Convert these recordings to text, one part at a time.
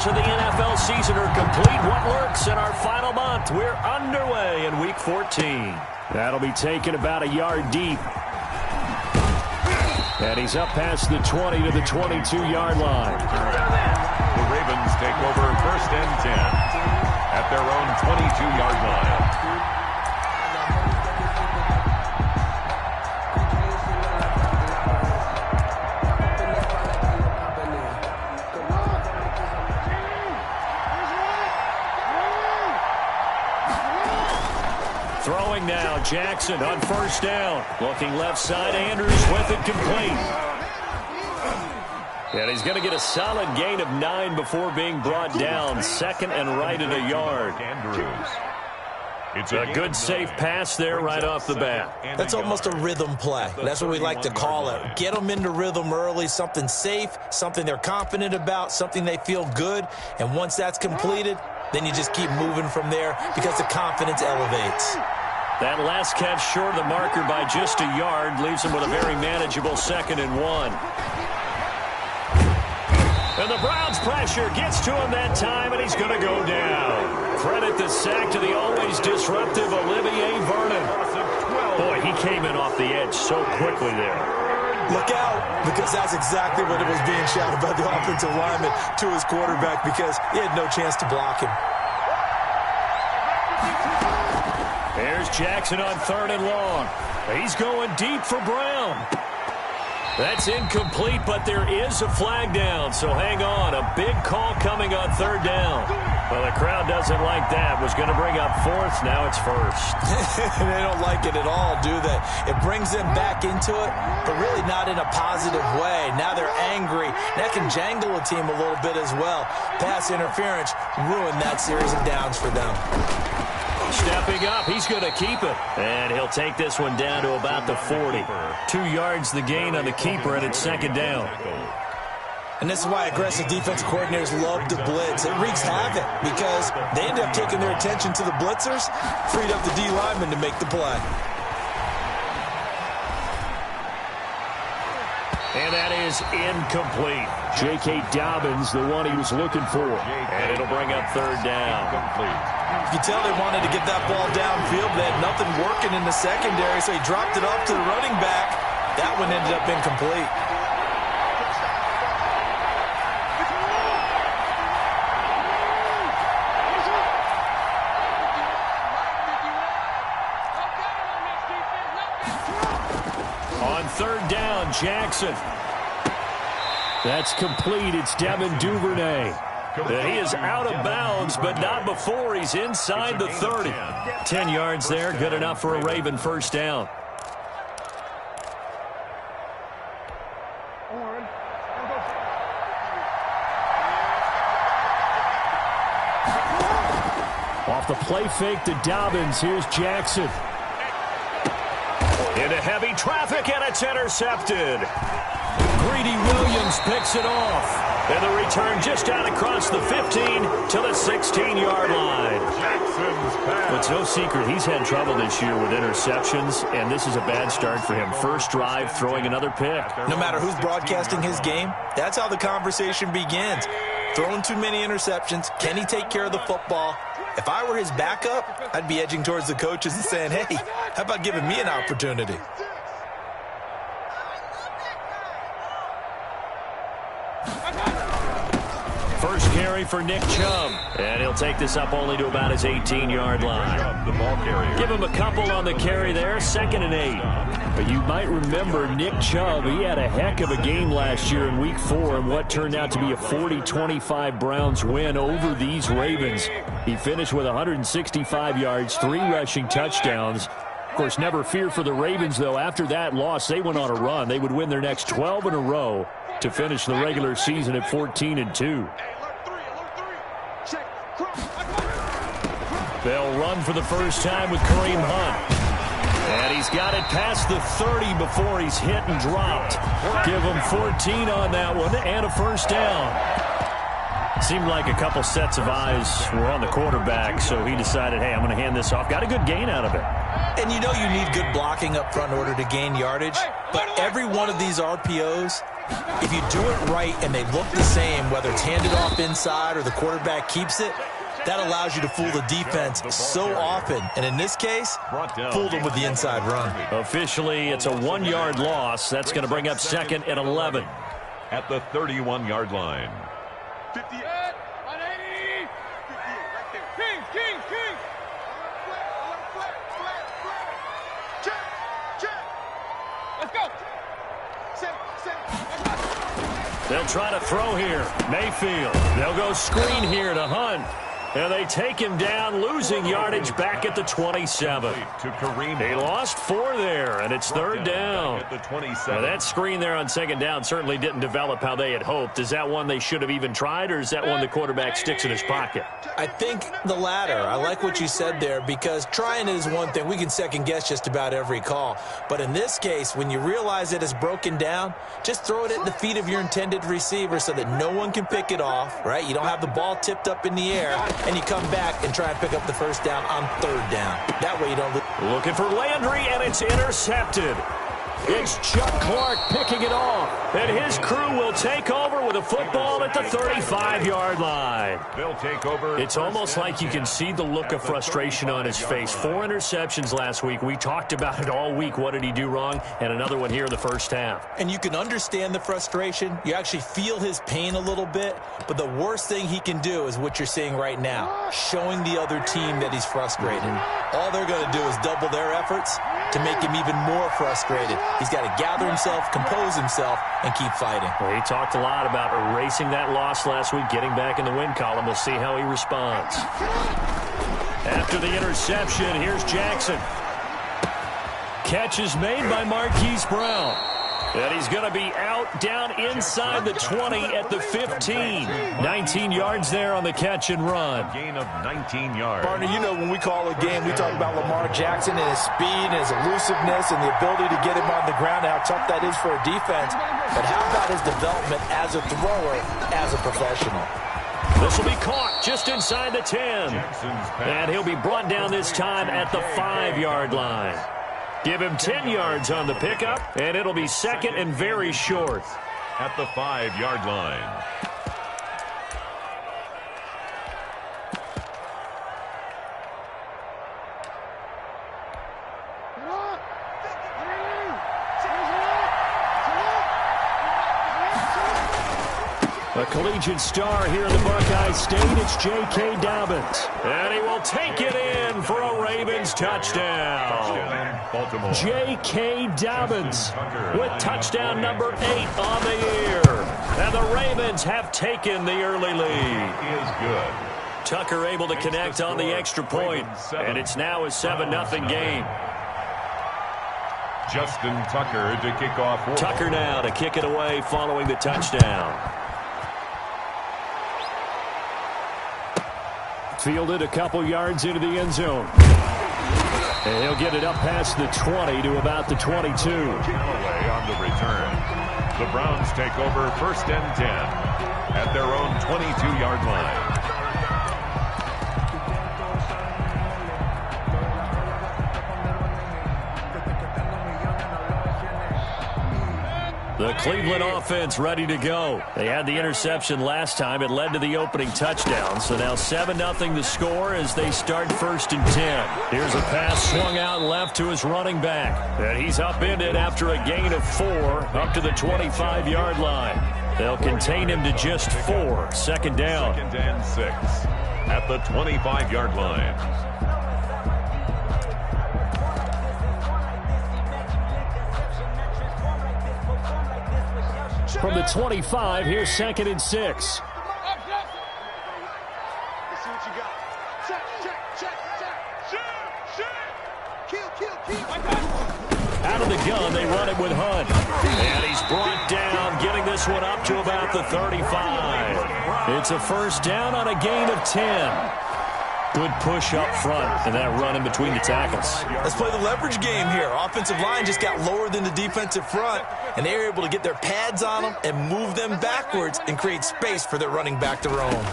of the NFL season are complete. What lurks in our final month? We're underway in Week 14. That'll be taken about a yard deep. And he's up past the 20 to the 22-yard line. The Ravens take over 1st and 10 at their own 22-yard line. Throwing now, Jackson on 1st down. Looking left side, Andrews with it complete. And he's going to get a solid gain of 9 before being brought down. 2nd and right at a yard. Andrews. It's a good safe pass there right off the bat. That's almost a rhythm play. That's what we like to call it. Get them into rhythm early, something safe, something they're confident about, something they feel good. And once that's completed, then you just keep moving from there because the confidence elevates. That last catch short of the marker by just a yard leaves him with a very manageable 2nd and 1. And the Browns' pressure gets to him that time, and he's going to go down. Credit the sack to the always disruptive Olivier Vernon. Boy, he came in off the edge so quickly there. Look out, because that's exactly what it was being shouted by the offensive lineman to his quarterback because he had no chance to block him. There's Jackson on 3rd and long. He's going deep for Brown. That's incomplete, but there is a flag down, so hang on. A big call coming on 3rd down. Well, the crowd doesn't like that. Was going to bring up 4th, now it's 1st. They don't like it at all, do they? It brings them back into it, but really not in a positive way. Now they're angry. That can jangle a team a little bit as well. Pass interference ruined that series of downs for them. Stepping up, he's going to keep it. And he'll take this one down to about the 40. 2 yards the gain on the keeper, and it's 2nd down. And this is why aggressive defensive coordinators love to blitz. It wreaks havoc because they end up taking their attention to the blitzers, freed up the D lineman to make the play. And that is incomplete. J.K. Dobbins, the one he was looking for. And it'll bring up 3rd down. You can tell they wanted to get that ball downfield. They had nothing working in the secondary, so he dropped it off to the running back. That one ended up incomplete. On 3rd down, Jackson. That's complete. It's Devin Duvernay. He is out of bounds, but not before he's inside the 30. 10 yards there, good enough for a Raven 1st down. Off the play fake to Dobbins, here's Jackson. Into heavy traffic, and it's intercepted. Greedy Williams picks it off. And the return just out across the 15 to the 16-yard line. But it's no secret he's had trouble this year with interceptions, and this is a bad start for him. First drive, throwing another pick. No matter who's broadcasting his game, that's how the conversation begins. Throwing too many interceptions, can he take care of the football? If I were his backup, I'd be edging towards the coaches and saying, hey, how about giving me an opportunity? First carry for Nick Chubb. And he'll take this up only to about his 18-yard line. Give him a couple on the carry there, 2nd and 8. But you might remember Nick Chubb, he had a heck of a game last year in Week 4 in what turned out to be a 40-25 Browns win over these Ravens. He finished with 165 yards, 3 rushing touchdowns. Of course, never fear for the Ravens, though. After that loss, they went on a run. They would win their next 12 in a row to finish the regular season at 14-2. They'll run for the first time with Kareem Hunt. And he's got it past the 30 before he's hit and dropped. Give him 14 on that one and a first down. Seemed like a couple sets of eyes were on the quarterback, so he decided, hey, I'm going to hand this off. Got a good gain out of it. And you know you need good blocking up front in order to gain yardage, but every one of these RPOs If you do it right and they look the same, whether it's handed off inside or the quarterback keeps it, that allows you to fool the defense so often. And in this case, fooled them with the inside run. Officially, it's a 1-yard loss. That's going to bring up 2nd and 11. At the 31-yard line. 58, 180, 58, right there. Kings. Check. Let's go. They'll try to throw here. Mayfield. They'll go screen here to Hunt. And they take him down, losing yardage back at the 27. He lost 4 there, and it's 3rd down. Now, that screen there on 2nd down certainly didn't develop how they had hoped. Is that one they should have even tried, or is that one the quarterback sticks in his pocket? I think the latter. I like what you said there, because trying it is one thing. We can second-guess just about every call. But in this case, when you realize it is broken down, just throw it at the feet of your intended receiver so that no one can pick it off, right? You don't have the ball tipped up in the air, and you come back and try and pick up the 1st down on 3rd down. That way you don't lose. Looking for Landry, and it's intercepted. It's Chuck Clark picking it off, and his crew will take over with a football at the 35-yard line. They'll take over. It's almost like you can see the look of frustration on his face. 4 interceptions last week. We talked about it all week. What did he do wrong? And another one here in the first half. And you can understand the frustration. You actually feel his pain a little bit. But the worst thing he can do is what you're seeing right now, showing the other team that he's frustrated. All they're going to do is double their efforts to make him even more frustrated. He's got to gather himself, compose himself, and keep fighting. Well, he talked a lot about erasing that loss last week, getting back in the win column. We'll see how he responds. After the interception, here's Jackson. Catch is made by Marquise Brown. And he's going to be out down inside the 20 at the 15. 19 yards there on the catch and run. Gain of 19 yards. Partner, you know when we call a game, we talk about Lamar Jackson and his speed and his elusiveness and the ability to get him on the ground and how tough that is for a defense. But how about his development as a thrower, as a professional? This will be caught just inside the 10. And he'll be brought down this time at the 5-yard line. Give him 10 yards on the pickup, and it'll be 2nd and very short. At the 5-yard line. A collegiate star here in the Buckeye State, it's J.K. Dobbins. And he will take it in for a Ravens touchdown. J.K. Dobbins with touchdown number 8 on the year. And the Ravens have taken the early lead. He is good. Tucker able to connect on the extra point, and it's now a 7-0 game. Justin Tucker to kick off. Tucker now to kick it away following the touchdown. Fielded a couple yards into the end zone. And he'll get it up past the 20 to about the 22. Callaway on the return. The Browns take over 1st and 10 at their own 22-yard line. The Cleveland offense ready to go. They had the interception last time. It led to the opening touchdown. So now 7-0 the score as they start 1st and 10. Here's a pass swung out left to his running back. And he's upended after a gain of 4 up to the 25-yard line. They'll contain him to just 4. 2nd down. 2nd and 6 at the 25-yard line. From the 25, here's 2nd and 6. Let's see what you got. Check. Kill. Out of the gun, they run it with Hunt. And he's brought down, getting this one up to about the 35. It's a 1st down on a gain of 10. Good push up front and that run in between the tackles. Let's play the leverage game here. Offensive line just got lower than the defensive front, and they were able to get their pads on them and move them backwards and create space for their running back to roam.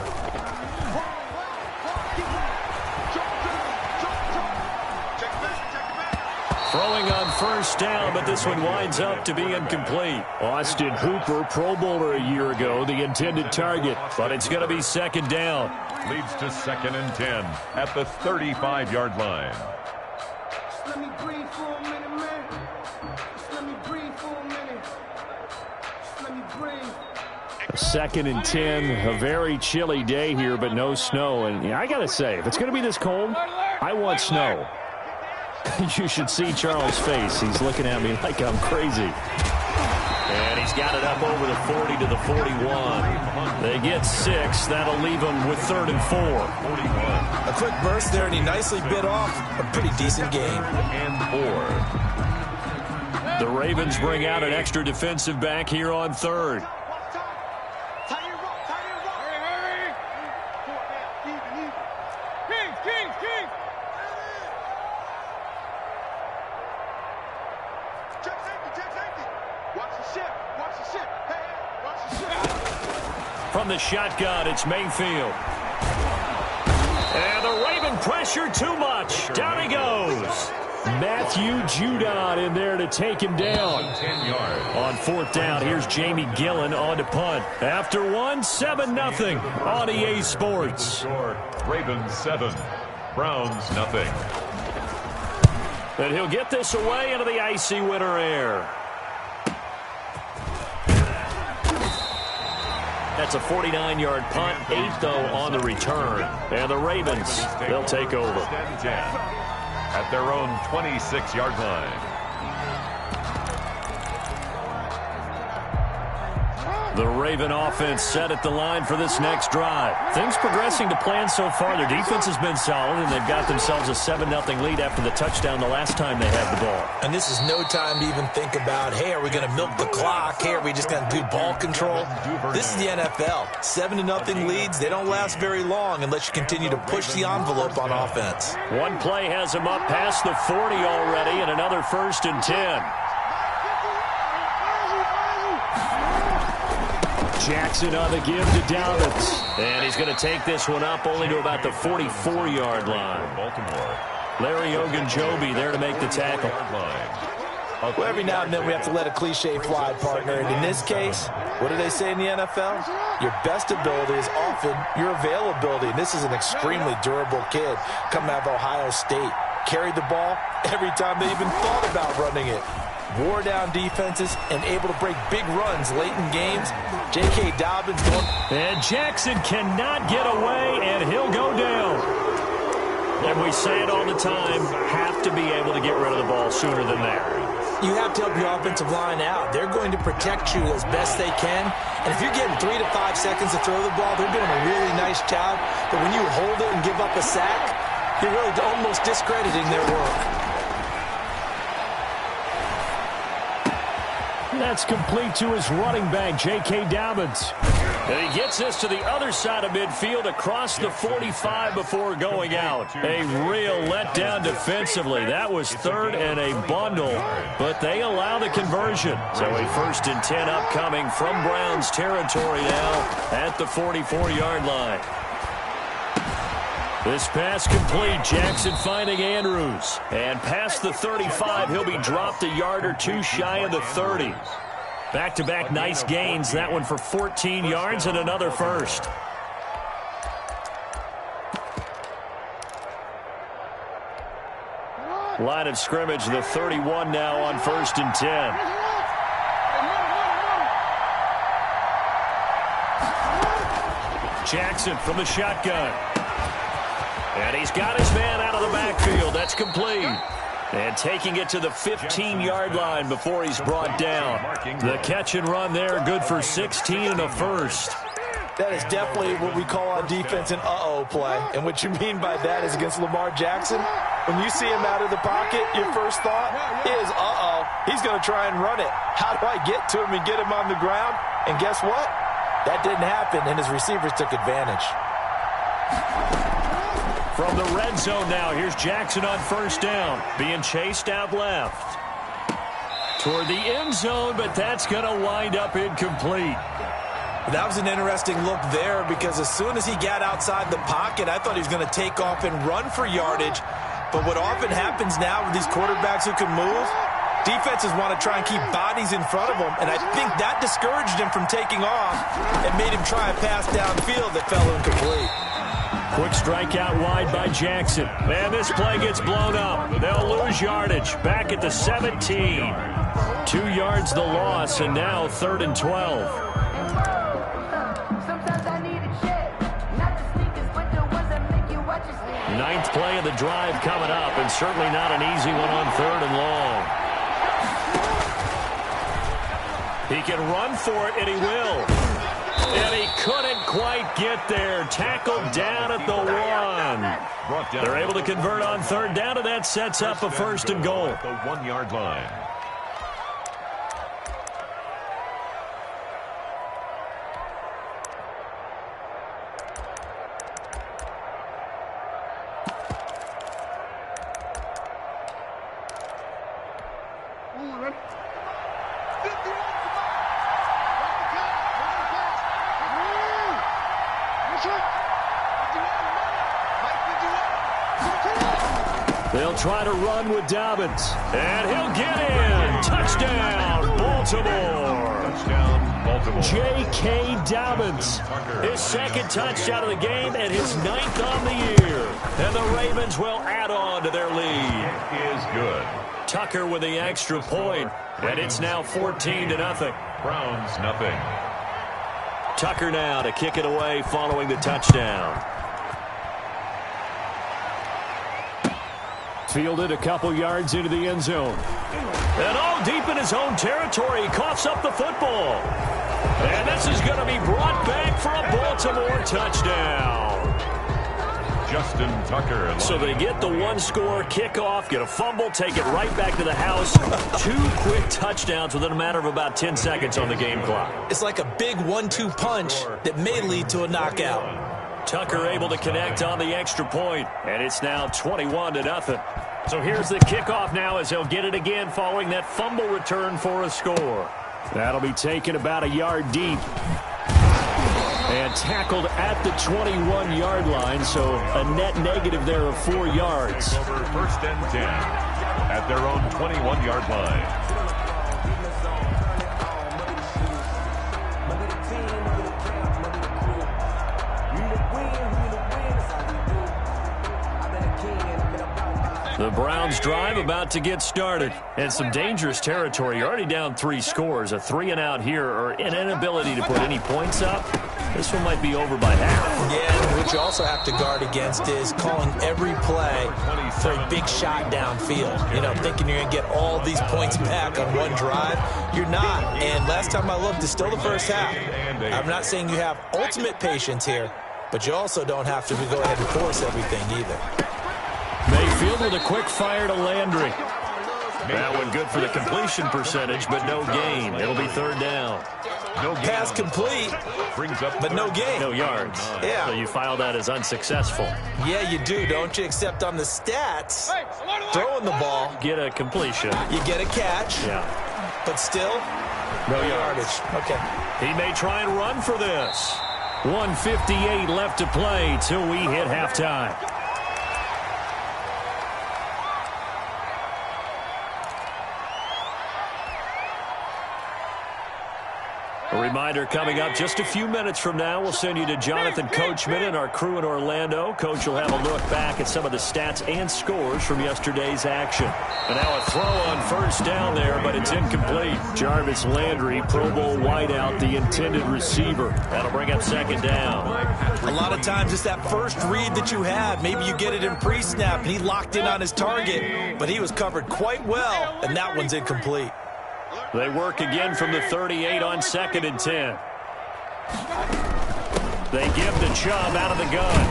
Throwing on first down, but this one winds up to be incomplete. Austin Hooper, Pro Bowler a year ago, the intended target, but it's going to be second down. Leads to 2nd and 10 at the 35-yard line. Just let me breathe for a minute, man. Just let me breathe for a minute. Just let me breathe. 2nd and 10, a very chilly day here, but no snow. And I got to say, if it's going to be this cold, I want snow. You should see Charles' face. He's looking at me like I'm crazy. And he's got it up over the 40 to the 41. They get 6. That'll leave them with 3rd and 4. 41. A quick burst there, and he nicely bit off a pretty decent game. And 4. The Ravens bring out an extra defensive back here on 3rd. From the shotgun, it's Mayfield. And the Raven pressure too much. Down he goes. Matthew Judon in there to take him down. 10 yards. On 4th down, here's Jamie Gillen on to punt. After 1, 7-0 on EA Sports. Ravens 7, Browns nothing. And he'll get this away into the icy winter air. That's a 49-yard punt, 8 though on the return. And the Ravens, they'll take over. 1st and 10 at their own 26-yard line. The Raven offense set at the line for this next drive. Things progressing to plan so far. Their defense has been solid, and they've got themselves a 7-0 lead after the touchdown the last time they had the ball. And this is no time to even think about, hey, are we going to milk the clock? Hey, are we just going to do ball control? This is the NFL. 7-0 leads, they don't last very long unless you continue to push the envelope on offense. One play has him up past the 40 already, and another 1st and 10. Jackson on the give to Dobbins. And he's going to take this one up only to about the 44-yard line. Baltimore. Larry Ogunjobi there to make the tackle. Well, every now and then we have to let a cliche fly, partner. And in this case, what do they say in the NFL? Your best ability is often your availability. And this is an extremely durable kid coming out of Ohio State. Carried the ball every time they even thought about running it. Wore down defenses and able to break big runs late in games. J.K. Dobbins going. And Jackson cannot get away, and he'll go down. And we say it all the time, have to be able to get rid of the ball sooner than that. You have to help your offensive line out. They're going to protect you as best they can. And if you're getting 3 to 5 seconds to throw the ball, they're doing a really nice job. But when you hold it and give up a sack, you're really almost discrediting their work. That's complete to his running back, J.K. Dobbins. And he gets this to the other side of midfield across the 45 before going out. A real letdown defensively. That was 3rd and a bundle, but they allow the conversion. So a 1st and 10 upcoming from Browns territory now at the 44-yard line. This pass complete. Jackson finding Andrews. And past the 35, he'll be dropped a yard or two shy of the 30. Back-to-back nice gains. That one for 14 yards and another 1st. Line of scrimmage, the 31 now on 1st and 10. Jackson from the shotgun. And he's got his man out of the backfield. That's complete. And taking it to the 15-yard line before he's brought down. The catch and run there, good for 16 and a 1st. That is definitely what we call on defense an uh-oh play. And what you mean by that is against Lamar Jackson, when you see him out of the pocket, your first thought is, uh-oh, he's going to try and run it. How do I get to him and get him on the ground? And guess what? That didn't happen, and his receivers took advantage. From the red zone now, here's Jackson on 1st down, being chased out left. Toward the end zone, but that's going to wind up incomplete. That was an interesting look there because as soon as he got outside the pocket, I thought he was going to take off and run for yardage. But what often happens now with these quarterbacks who can move, defenses want to try and keep bodies in front of them, and I think that discouraged him from taking off and made him try a pass downfield that fell incomplete. Quick strikeout wide by Jackson. And this play gets blown up. They'll lose yardage. Back at the 17. 2 yards the loss, and now 3rd and 12. Ninth play of the drive coming up, and certainly not an easy one on 3rd and long. He can run for it, and he will. And he couldn't quite get there. Tackled down at the 1. They're able to convert on 3rd down, and that sets up a 1st and goal. At the 1-yard line. They'll try to run with Dobbins. And he'll get in. Touchdown, Baltimore. Touchdown, Baltimore. J.K. Dobbins. His 2nd touchdown of the game and his 9th on the year. And the Ravens will add on to their lead. It is good. Tucker with the extra point. And it's now 14-0. Browns, nothing. Tucker now to kick it away following the touchdown. Fielded a couple yards into the end zone. And all deep in his own territory, he coughs up the football. And this is going to be brought back for a Baltimore touchdown. Justin Tucker. So they get the 1-score kickoff, get a fumble, take it right back to the house. 2 quick touchdowns within a matter of about 10 seconds on the game clock. It's like a big 1-2 punch that may lead to a knockout. Tucker able to connect on the extra point, and it's now 21-0. So here's the kickoff now as he'll get it again following that fumble return for a score. That'll be taken about a yard deep. And tackled at the 21-yard line, so a net negative there of 4 yards. Over 1st and 10 at their own 21-yard line. The Browns drive about to get started. And some dangerous territory. You're already down 3 scores. A 3-and-out here or an inability to put any points up. This one might be over by half. Yeah, what you also have to guard against is calling every play for a big shot downfield. You know, thinking you're going to get all these points back on one drive. You're not. And last time I looked, it's still the first half. I'm not saying you have ultimate patience here, but you also don't have to go ahead and force everything either. Mayfield with a quick fire to Landry. That one good for the completion percentage, but no gain. It'll be 3rd down. No gain. Pass complete, but no gain. No yards. Yeah. So you file that as unsuccessful. Yeah, you do, don't you? Except on the stats, throwing the ball, Get a completion. you get a catch, Yeah. but still, No yardage. Okay. He may try and run for this. 1:58 left to play till we hit halftime. A reminder coming up just a few minutes from now, we'll send you to Jonathan Coachman and our crew in Orlando. Coach will have a look back at some of the stats and scores from yesterday's action. And now a throw on 1st down there, but it's incomplete. Jarvis Landry, Pro Bowl wideout, the intended receiver. That'll bring up 2nd down. A lot of times it's that first read that you have. Maybe you get it in pre-snap, and he locked in on his target, but he was covered quite well, and that one's incomplete. They work again from the 38 on 2nd and 10. They give to Chubb out of the gun.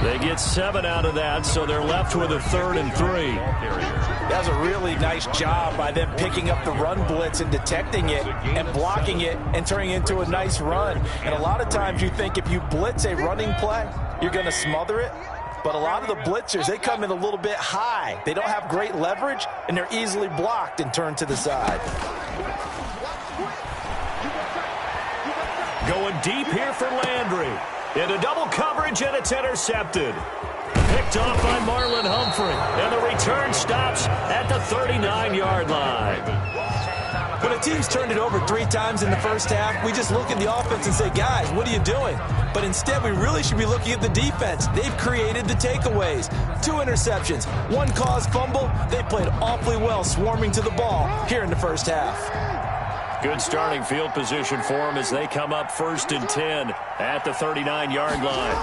They get 7 out of that, so they're left with a 3rd and 3. That was a really nice job by them picking up the run blitz and detecting it and blocking it and turning it into a nice run. And a lot of times you think if you blitz a running play, you're going to smother it. But a lot of the blitzers, they come in a little bit high. They don't have great leverage, and they're easily blocked and turned to the side. Going deep here for Landry. Into double coverage, and it's intercepted. Picked off by Marlon Humphrey. And the return stops at the 39-yard line. When a team's turned it over 3 times in the first half, we just look at the offense and say, guys, what are you doing? But instead, we really should be looking at the defense. They've created the takeaways. 2 interceptions, 1 caused fumble. They played awfully well swarming to the ball here in the first half. Good starting field position for them as they come up 1st and 10 at the 39-yard line.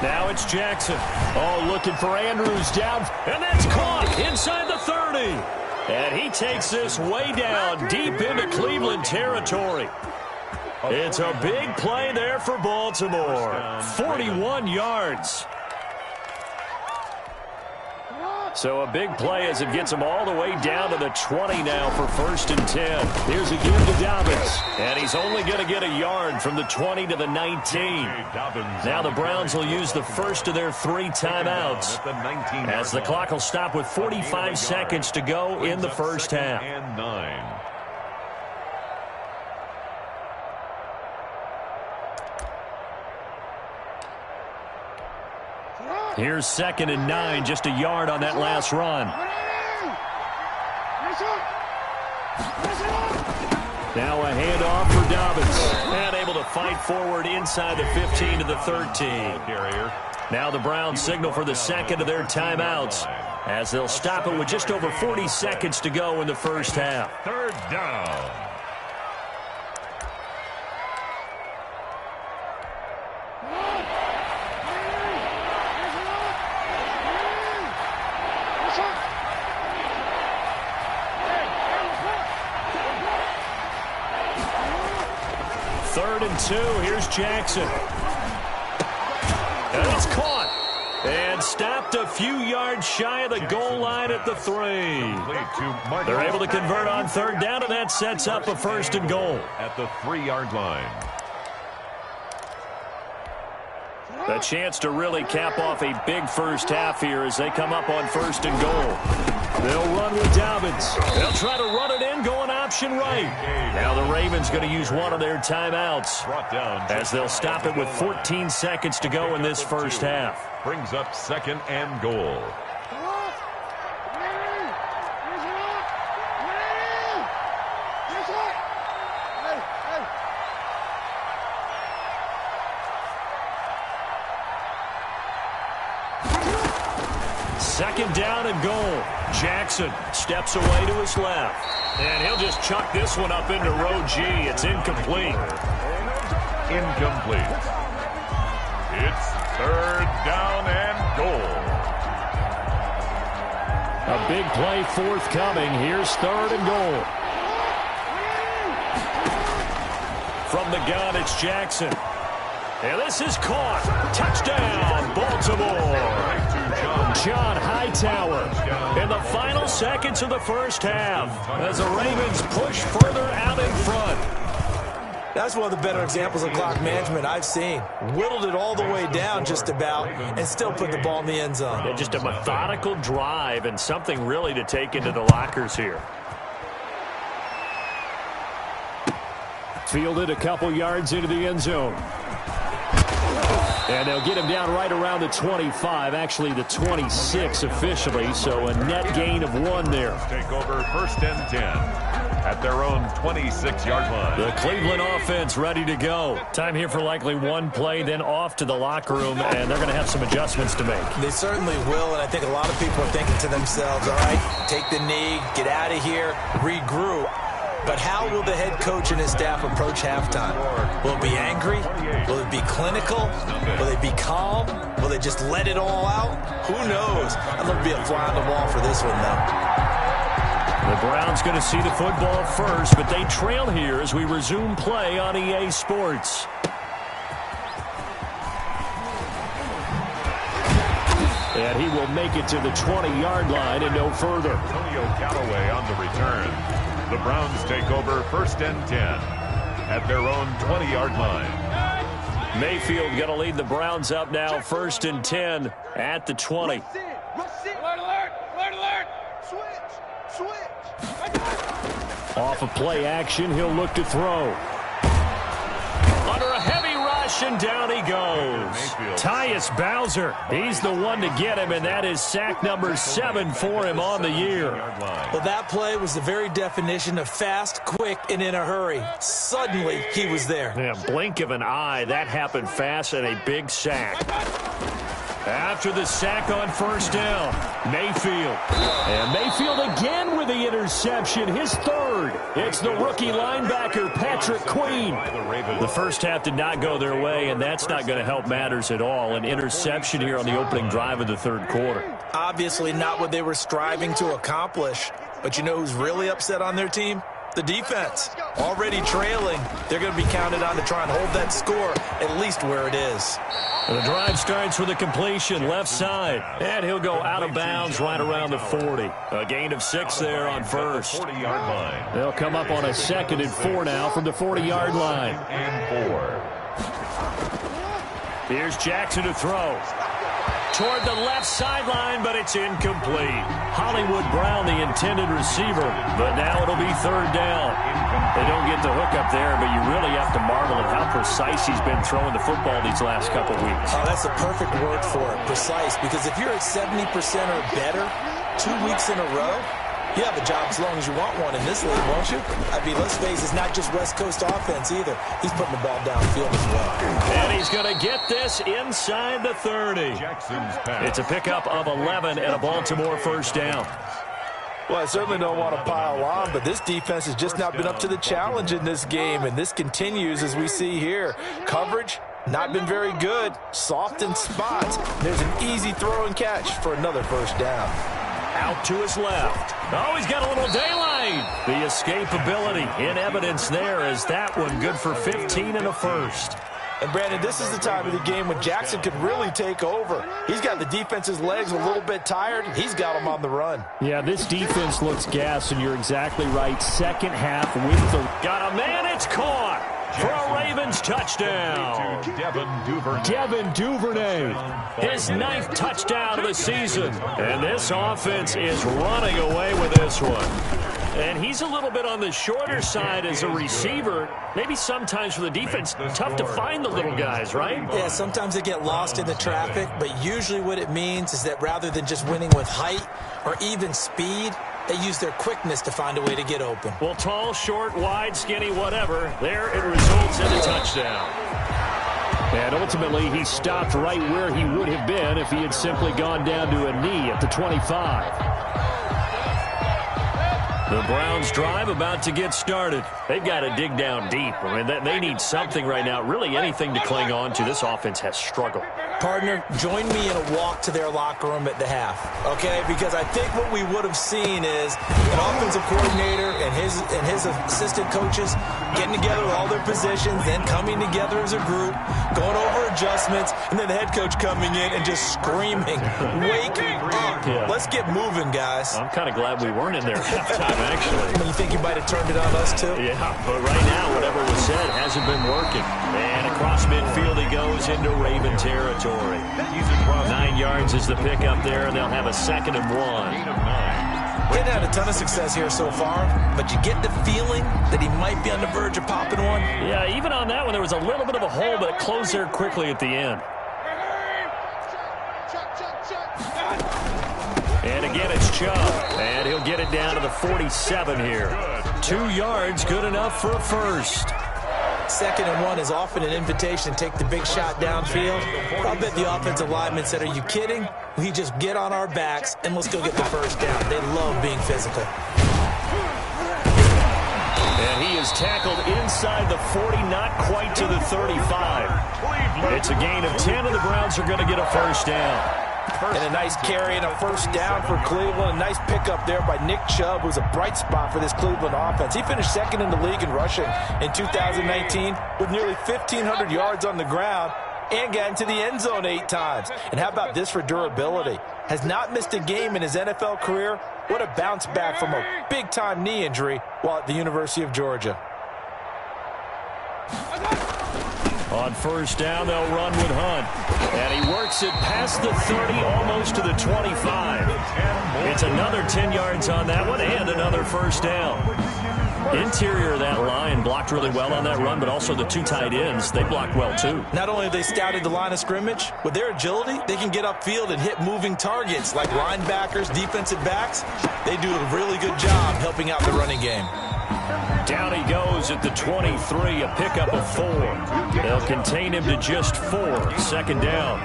Now it's Jackson. Oh, looking for Andrews down. And that's caught inside the 30. And he takes this way down deep into Cleveland territory. It's a big play there for Baltimore. 41 yards. So a big play as it gets him all the way down to the 20 now for 1st and 10. Here's a give to Dobbins. And he's only going to get a yard from the 20 to the 19. Now the Browns will use the first of their 3 timeouts as the clock will stop with 45 seconds to go in the first half. Here's 2nd and 9, just a yard on that last run. Now a handoff for Dobbins. And able to fight forward inside the 15 to the 13. Now the Browns signal for the 2nd of their timeouts as they'll stop it with just over 40 seconds to go in the first half. 3rd down. Here's Jackson. And it's caught. And stopped a few yards shy of the goal line at the 3. They're able to convert on 3rd down, and that sets up a 1st and goal. At the 3-yard line. A chance to really cap off a big first half here as they come up on 1st and goal. They'll run with Dobbins. They'll try to run it in, going option right. Now the Ravens going to use one of their timeouts as they'll stop it with 14 seconds to go in this first half. Brings up 2nd and goal. Second down and goal. Jackson steps away to his left. And he'll just chuck this one up into row G. It's incomplete. Incomplete. It's 3rd down and goal. A big play forthcoming. Here's 3rd and goal. From the gun, it's Jackson. And this is caught. Touchdown, Baltimore. John Hightower in the final seconds of the first half as the Ravens push further out in front. That's one of the better examples of clock management I've seen. Whittled it all the way down just about and still put the ball in the end zone. Yeah, just a methodical drive and something really to take into the lockers here. Fielded a couple yards into the end zone. And they'll get him down right around the 25, actually the 26 officially, so a net gain of 1 there. Take over 1st and 10 at their own 26-yard line. The Cleveland offense ready to go. Time here for likely 1 play, then off to the locker room, and they're going to have some adjustments to make. They certainly will, and I think a lot of people are thinking to themselves, all right, take the knee, get out of here, regroup. But how will the head coach and his staff approach halftime? Will it be angry? Will it be clinical? Will they be calm? Will they just let it all out? Who knows? I'm going to be a fly on the wall for this one, though. The Browns going to see the football first, but they trail here as we resume play on EA Sports. And he will make it to the 20-yard line and no further. Antonio Callaway on the return. The Browns take over 1st and 10 at their own 20-yard line. Mayfield going to lead the Browns up now, 1st and 10 at the 20. Alert, alert, alert, alert. Switch. Off of play action, he'll look to throw. Under a heavy rush, interception. Down he goes. Tyus Bowser, he's the one to get him, and that is sack number 7 for him on the year. Well, that play was the very definition of fast, quick, and in a hurry. Suddenly, he was there. Yeah, blink of an eye, that happened fast, and a big sack. After the sack on first down, Mayfield. And Mayfield again with the interception, his third. It's the rookie linebacker, Patrick Queen. The first half did not go their way, and that's not going to help matters at all. An interception here on the opening drive of the third quarter. Obviously not what they were striving to accomplish. But you know who's really upset on their team? The defense. Already trailing. They're going to be counted on to try and hold that score at least where it is. The drive starts with a completion left side, and he'll go out of bounds right around the 40. A gain of 6 there on first. 40-yard line. They'll come up on a 2nd and 4 now from the 40-yard line. And 4. Here's Jackson to throw. Toward the left sideline, but it's incomplete. Hollywood Brown, the intended receiver, but now it'll be 3rd down. They don't get the hook up there, but you really have to marvel at how precise he's been throwing the football these last couple weeks. Oh, that's the perfect word for it, precise, because if you're at 70% or better 2 weeks in a row, you have a job as long as you want one in this league, won't you? I mean, let's face it, it's not just West Coast offense either. He's putting the ball downfield as well. And he's going to get this inside the 30. Jackson's pass. It's a pickup of 11 and a Baltimore first down. Well, I certainly don't want to pile on, but this defense has just not been up to the challenge in this game, and this continues as we see here. Coverage, not been very good. Soft in spots. There's an easy throw and catch for another first down. Out to his left. Oh, he's got a little daylight. The escapability in evidence there as that one good for 15 and a first. And, Brandon, this is the time of the game when Jackson could really take over. He's got the defense's legs a little bit tired. He's got them on the run. Yeah, this defense looks gassed, and you're exactly right. Second half with the... Got a man, it's caught for a Ravens touchdown. Devin Duvernay, his 9th touchdown of the season. And this offense is running away with this one. And he's a little bit on the shorter side as a receiver. Maybe sometimes for the defense, tough to find the little guys, right? Yeah, sometimes they get lost in the traffic, but usually what it means is that rather than just winning with height or even speed, they use their quickness to find a way to get open. Well, tall, short, wide, skinny, whatever. There it results in a touchdown. And ultimately, he stopped right where he would have been if he had simply gone down to a knee at the 25. The Browns drive about to get started. They've got to dig down deep. I mean, they need something right now, really anything to cling on to. This offense has struggled. Partner, join me in a walk to their locker room at the half, okay? Because I think what we would have seen is an offensive coordinator and his assistant coaches getting together with all their positions, then coming together as a group, going over adjustments, and then the head coach coming in and just screaming, "Wake up! Yeah. Let's get moving, guys." I'm kind of glad we weren't in there at halftime, actually. You think you might have turned it on us, too? Yeah, but right now, whatever was said hasn't been working. And across midfield he goes into Raven territory. 9 yards is the pickup there, and they'll have a 2nd and 1. He's had a ton of success here so far, but you get the feeling that he might be on the verge of popping one. Yeah, even on that one, there was a little bit of a hole, but it closed there quickly at the end. And again, it's Chubb, and he'll get it down to the 47 here. 2 yards, good enough for a first. 2nd and 1 is often an invitation to take the big shot downfield. I bet the offensive lineman said, "Are you kidding? We just get on our backs and let's go get the first down." They love being physical. And he is tackled inside the 40, not quite to the 35. It's a gain of 10, and the Browns are going to get a first down. And a nice carry and a first down for Cleveland. A nice pickup there by Nick Chubb, who's a bright spot for this Cleveland offense. He finished 2nd in the league in rushing in 2019 with nearly 1,500 yards on the ground and got into the end zone 8 times. And how about this for durability? Has not missed a game in his NFL career. What a bounce back from a big-time knee injury while at the University of Georgia. On first down, they'll run with Hunt. And he works it past the 30, almost to the 25. It's another 10 yards on that one and another first down. Interior of that line blocked really well on that run, but also the 2 tight ends, they blocked well too. Not only have they scouted the line of scrimmage, with their agility, they can get upfield and hit moving targets like linebackers, defensive backs. They do a really good job helping out the running game. Down he goes at the 23, a pickup of 4. They'll contain him to just 4. Second down.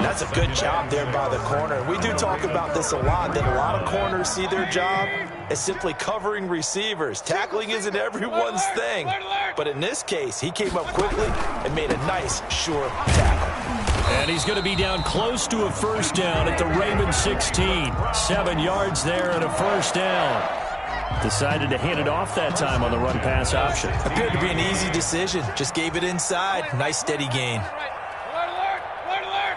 That's a good job there by the corner. We do talk about this a lot, that a lot of corners see their job as simply covering receivers. Tackling isn't everyone's thing. But in this case, he came up quickly and made a nice, sure tackle. And he's going to be down close to a first down at the Ravens 16. 7 yards there and a first down. Decided to hand it off that time on the run-pass option. Appeared to be an easy decision. Just gave it inside. Nice, steady gain. Alert, alert!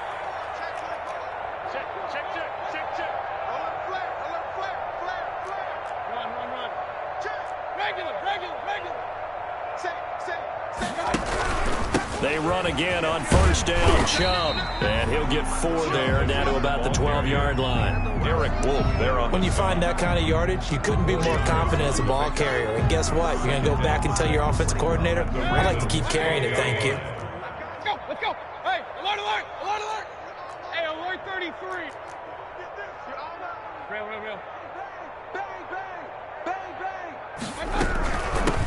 Check. Run. Check. Regular. They run again on first down. Chubb. And he'll get 4 there, down to about the 12-yard line. Derek Wolf there on. When you find that kind of yardage, you couldn't be more confident as a ball carrier. And guess what? You're going to go back and tell your offensive coordinator, I'd like to keep carrying it, thank you. Let's go. Hey, alert. Hey, alert 33. Real. Bang.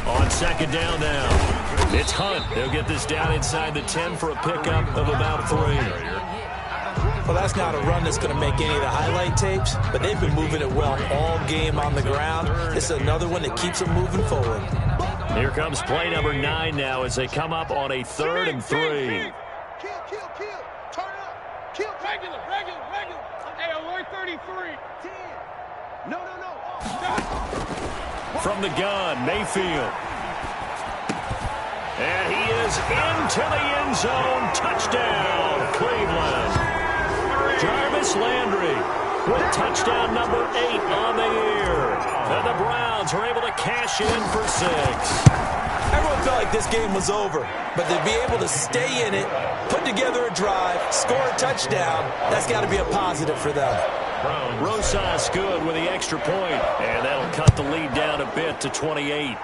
On second down now. It's Hunt. They'll get this down inside the 10 for a pickup of about 3. Well, that's not a run that's going to make any of the highlight tapes, but they've been moving it well all game on the ground. This is another one that keeps them moving forward. Here comes play number 9 now as they come up on a 3rd and 3. Kill. Turn up. Kill. Regular. Hey, alert 33. 10. No. From the gun, Mayfield. And he is into the end zone. Touchdown, Cleveland. Jarvis Landry with touchdown number 8 on the year. And the Browns are able to cash in for 6. Everyone felt like this game was over, but to be able to stay in it, put together a drive, score a touchdown, that's got to be a positive for them. Rosas good with the extra point, and that'll cut the lead down a bit to 28.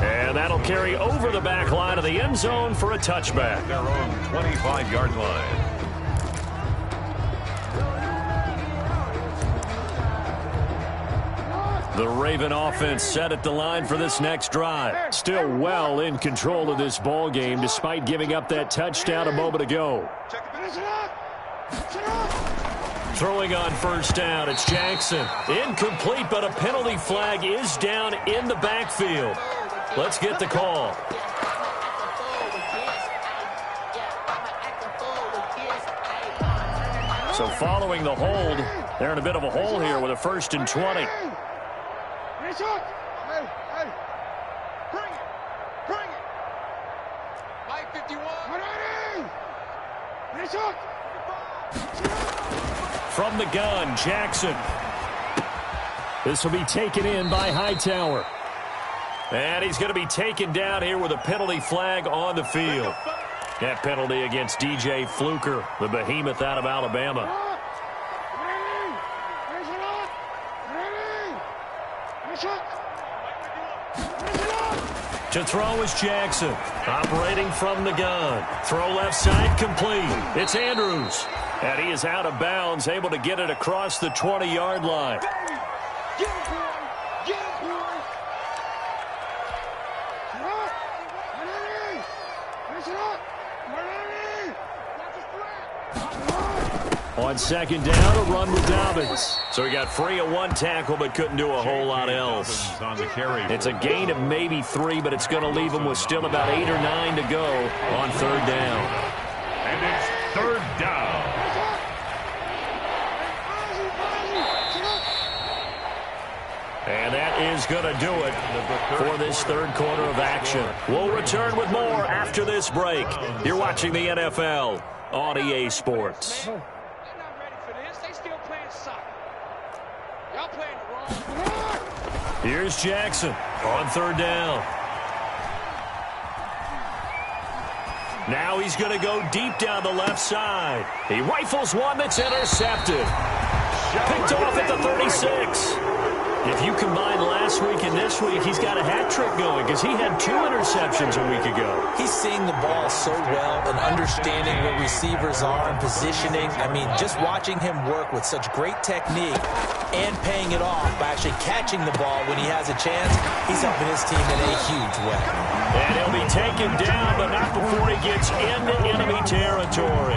And that'll carry over the back line of the end zone for a touchback. Their own 25-yard line. The Raven offense set at the line for this next drive. Still well in control of this ball game despite giving up that touchdown a moment ago. Throwing on first down, it's Jackson. Incomplete, but a penalty flag is down in the backfield. Let's get the call. So following the hold, they're in a bit of a hole here with a 1st and 20. Hey. Bring it. Mike 51. From the gun, Jackson. This will be taken in by Hightower. And he's going to be taken down here with a penalty flag on the field. That penalty against DJ Fluker, the behemoth out of Alabama. To throw is Jackson, operating from the gun. Throw left side complete. It's Andrews. And he is out of bounds, able to get it across the 20-yard line. On second down, a run with Dobbins. So he got free of 1 tackle, but couldn't do a whole lot else. On the carry. It's a gain of maybe 3, but it's going to leave him with still about 8 or 9 to go on 3rd down. And it's 3rd down. And that is going to do it for this 3rd quarter of action. We'll return with more after this break. You're watching the NFL on EA Sports. Here's Jackson on 3rd down. Now he's going to go deep down the left side. He rifles one that's intercepted. Picked off at the 36. If you combine last week and this week, he's got a hat trick going because he had 2 interceptions a week ago. He's seeing the ball so well and understanding where receivers are and positioning. I mean, just watching him work with such great technique and paying it off by actually catching the ball when he has a chance, he's helping his team in a huge way. And he'll be taken down, but not before he gets into enemy territory.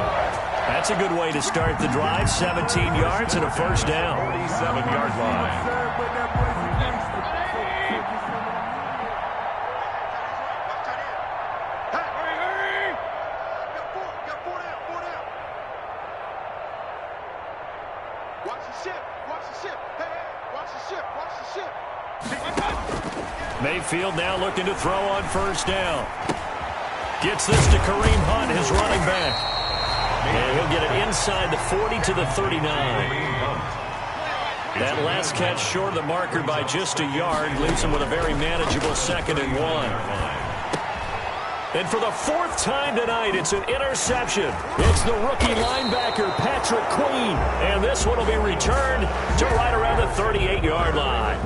That's a good way to start the drive. 17 yards and a first down. 47-yard line. Mayfield now looking to throw on first down. Gets this to Kareem Hunt, his running back. And he'll get it inside the 40 to the 39. That last catch short of the marker by just a yard leaves him with a very manageable 2nd and 1. And for the 4th time tonight, it's an interception. It's the rookie linebacker, Patrick Queen. And this one will be returned to right around the 38-yard line.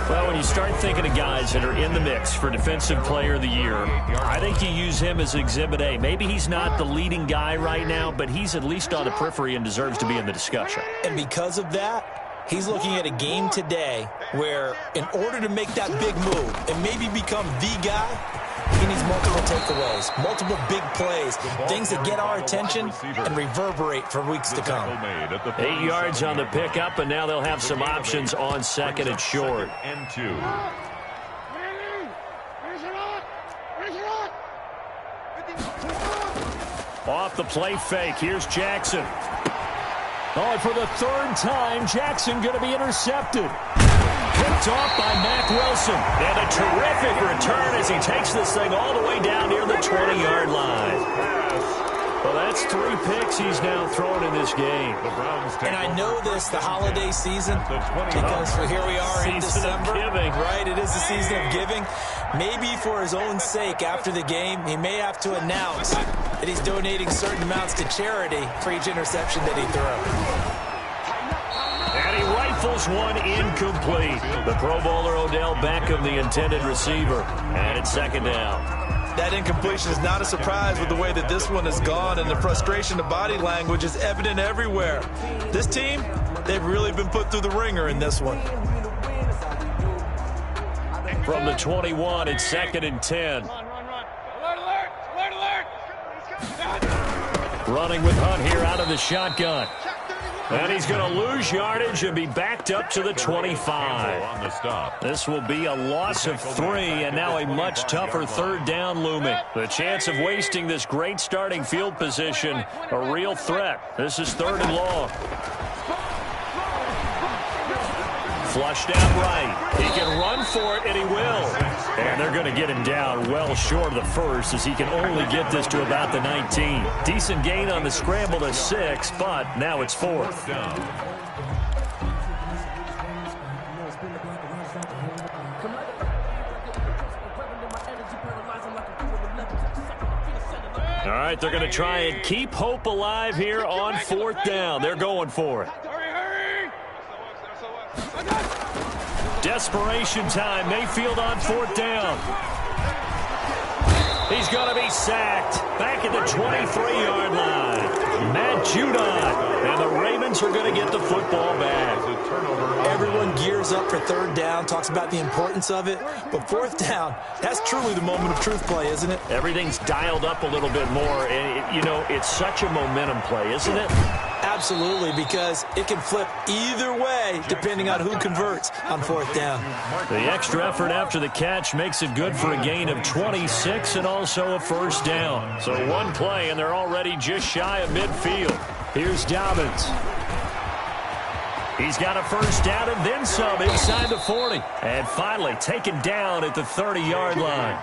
Well, when you start thinking of guys that are in the mix for Defensive Player of the Year, I think you use him as Exhibit A. Maybe he's not the leading guy right now, but he's at least on the periphery and deserves to be in the discussion. And because of that, he's looking at a game today where in order to make that big move and maybe become the guy, he needs multiple takeaways, multiple big plays, things that get our attention and reverberate for weeks to come. 8 yards on the pickup, and now they'll have some options on 2nd and short. And 2. Off the play fake, here's Jackson. Oh, and for the 3rd time, Jackson going to be intercepted. Picked off by Mack Wilson. And a terrific return as he takes this thing all the way down near the 20-yard line. Well, that's 3 picks he's now thrown in this game. And I know this, the holiday season, because here we are in December. Right, it is the season of giving. Maybe for his own sake after the game, he may have to announce that he's donating certain amounts to charity for each interception that he throws. And he rifles one incomplete. The Pro Bowler Odell Beckham, the intended receiver. And it's 2nd down. That incompletion is not a surprise with the way that this one has gone, and the frustration of body language is evident everywhere. This team, they've really been put through the ringer in this one. From the 21, it's 2nd and 10. Alert, alert. Running with Hunt here out of the shotgun. And he's going to lose yardage and be backed up to the 25. On the stop. This will be a loss of 3, and now a much tougher 3rd down looming. The chance of wasting this great starting field position, a real threat. This is 3rd and long. Flushed out right. He can run for it, and he will. And they're going to get him down well short of the 1st as he can only get this to about the 19. Decent gain on the scramble to 6, but now it's 4th. All right, they're going to try and keep hope alive here on 4th down. They're going for it. Desperation time. Mayfield on 4th down. He's going to be sacked. Back at the 23-yard line. Matt Judon. And the Ravens are going to get the football back. Everyone gears up for 3rd down, talks about the importance of it. But 4th down, that's truly the moment of truth play, isn't it? Everything's dialed up a little bit more. And, it's such a momentum play, isn't it? Absolutely, because it can flip either way depending on who converts on 4th down. The extra effort after the catch makes it good for a gain of 26 and also a 1st down. So one play, and they're already just shy of midfield. Here's Dobbins. He's got a 1st down and then some inside the 40. And finally taken down at the 30-yard line.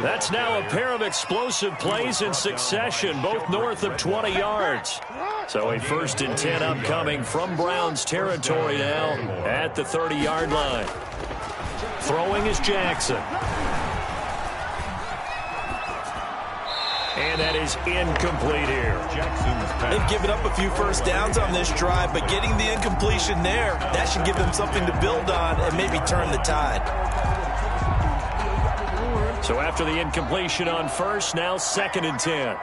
That's now a pair of explosive plays in succession, both north of 20 yards. So a 1st and 10 upcoming from Browns territory now at the 30-yard line. Throwing is Jackson. And that is incomplete here. They've given up a few first downs on this drive, but getting the incompletion there, that should give them something to build on and maybe turn the tide. So after the incompletion on first, now 2nd and 10.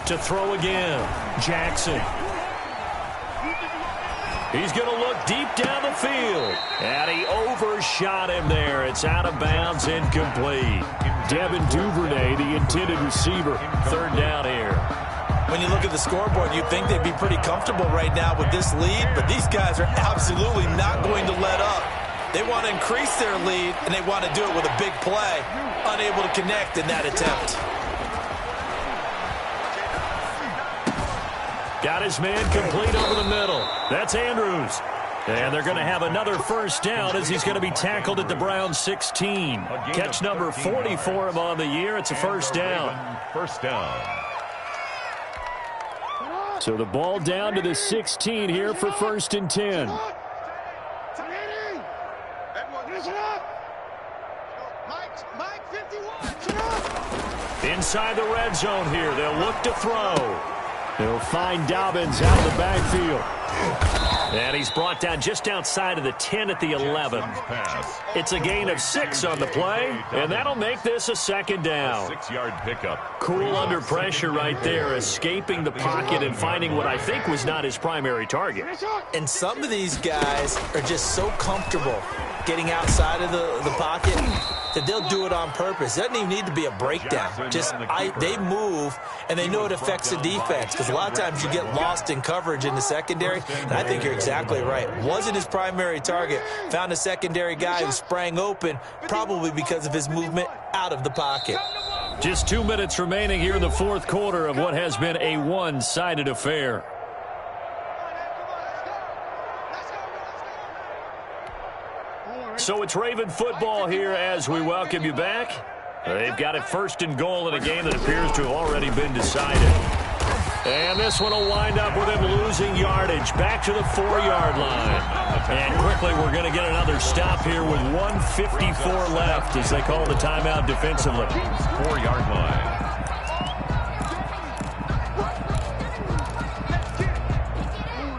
To throw again, Jackson. He's going to look deep down the field. And he overshot him there. It's out of bounds, incomplete. Devin Duvernay, the intended receiver. 3rd down here. When you look at the scoreboard, you'd think they'd be pretty comfortable right now with this lead, but these guys are absolutely not going to let up. They want to increase their lead, and they want to do it with a big play. Unable to connect in that attempt. Got his man complete over the middle. That's Andrews. And they're going to have another first down as he's going to be tackled at the Browns 16. Catch number 40 for him on the year. It's a first down. First down. So the ball down to the 16 here for 1st and 10. Inside the red zone here. They'll look to throw. They'll find Dobbins out of the backfield. And he's brought down just outside of the 10 at the 11. It's a gain of 6 on the play, and that'll make this a 2nd down. 6-yard pickup. Cool under pressure right there, escaping the pocket and finding what I think was not his primary target. And some of these guys are just so comfortable getting outside of the pocket that they'll do it on purpose. It doesn't even need to be a breakdown. They move, and they know it affects the defense, because a lot of times you get lost in coverage in the secondary, and I think you're exactly right. Wasn't his primary target. Found a secondary guy who sprang open, probably because of his movement out of the pocket. Just 2 minutes remaining here in the 4th quarter of what has been a one-sided affair. So it's Raven football here as we welcome you back. They've got it 1st and goal in a game that appears to have already been decided. And this one will wind up with him losing yardage back to the 4-yard line. And quickly we're going to get another stop here with 1:54 left as they call the timeout defensively. 4-yard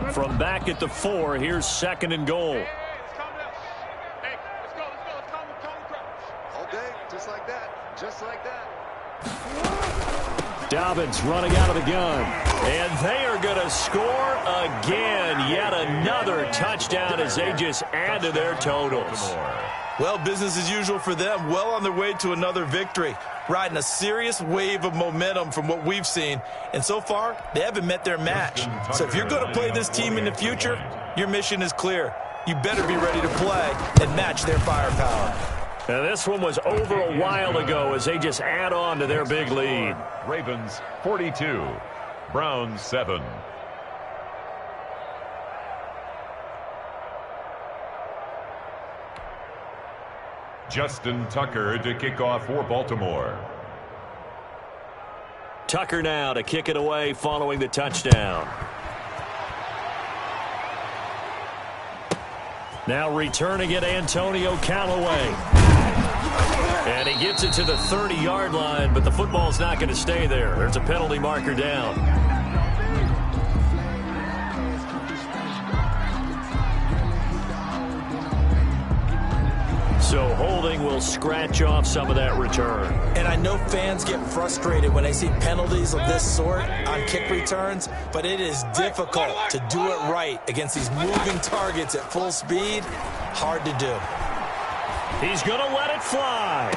line. From back at the 4, here's 2nd and goal. Just like that. Dobbins running out of the gun. And they are going to score again. Yet another touchdown as they just add to their totals. Well, business as usual for them. Well on their way to another victory. Riding a serious wave of momentum from what we've seen. And so far, they haven't met their match. So if you're going to play this team in the future, your mission is clear. You better be ready to play and match their firepower. Now this one was over a while ago as they just add on to their big lead. Ravens 42, Browns 7. Justin Tucker to kick off for Baltimore. Tucker now to kick it away following the touchdown. Now returning it, Antonio Callaway. And he gets it to the 30-yard line, but the football's not going to stay there. There's a penalty marker down. So holding will scratch off some of that return. And I know fans get frustrated when they see penalties of this sort on kick returns, but it is difficult to do it right against these moving targets at full speed. Hard to do. He's going to let it fly.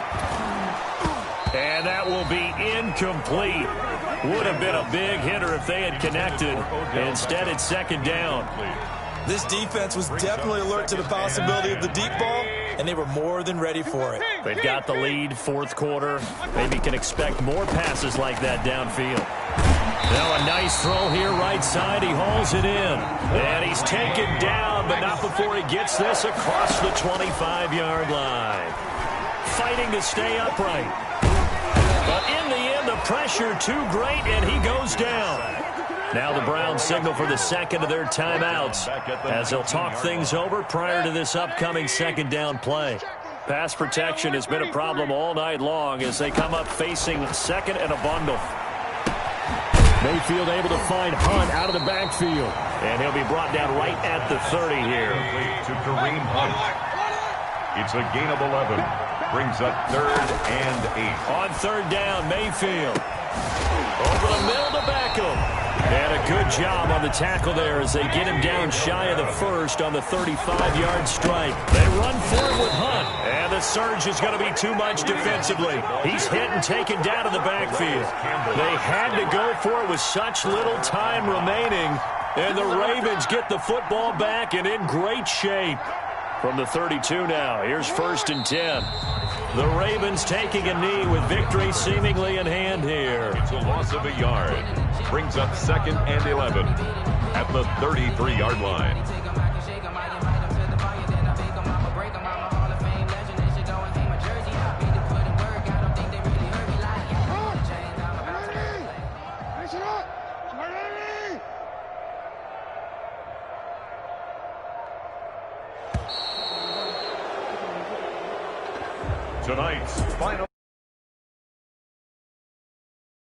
And that will be incomplete. Would have been a big hitter if they had connected. Instead, it's 2nd down. This defense was definitely alert to the possibility of the deep ball, and they were more than ready for it. They've got the lead, 4th quarter. Maybe can expect more passes like that downfield. Now a nice throw here right side. He hauls it in. And he's taken down, but not before he gets this across the 25-yard line. Fighting to stay upright. But in the end, the pressure too great, and he goes down. Now the Browns signal for the second of their timeouts as they'll talk things over prior to this upcoming second down play. Pass protection has been a problem all night long as they come up facing second and a bundle. Mayfield able to find Hunt out of the backfield. And he'll be brought down right at the 30 here. To Kareem Hunt. It's a gain of 11. Brings up 3rd and 8. On 3rd down, Mayfield. Over the middle to Beckham. And a good job on the tackle there as they get him down shy of the first on the 35-yard strike. They run forward with Hunt. And the surge is going to be too much defensively. He's hit and taken down to the backfield. They had to go for it with such little time remaining. And the Ravens get the football back and in great shape. From the 32 now, here's 1st and 10. The Ravens taking a knee with victory seemingly in hand here. It's a loss of a yard. Brings up 2nd and 11 at the 33-yard line. Tonight's final.